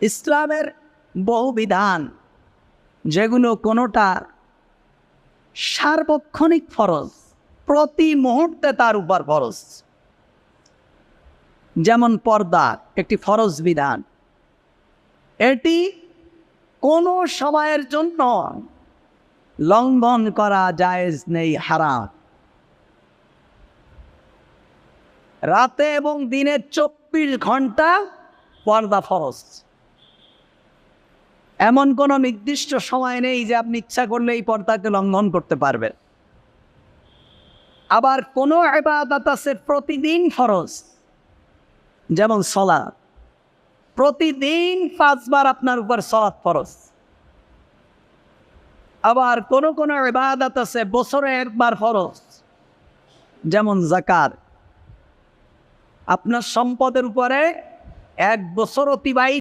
ইসলামের বহু বিধান, যেগুলো কোনোটা সার্বক্ষণিক ফরজ, প্রতি মুহূর্তে তার উপর ফরজ। যেমন পর্দা একটি ফরজ বিধান, এটি কোনো সময়ের জন্য লঙ্ঘন করা জায়েজ নেই, হারাম। রাতে এবং দিনে 24 ঘন্টা পর্দা ফরজ। এমন কোনো নির্দিষ্ট সময় নেই যে আপনি ইচ্ছা করলে এই পর্দাকে লঙ্ঘন করতে পারবেন। আবার কোনো ইবাদত আছে প্রতিদিন ফরজ, যেমন সালাত। প্রতিদিন 5 বার আপনার উপর সালাত ফরজ। আবার কোনো কোনো ইবাদত আছে বছরে 1 বার ফরজ, যেমন যাকাত। আপনার সম্পদের উপরে 1 বছর অতিবাহিত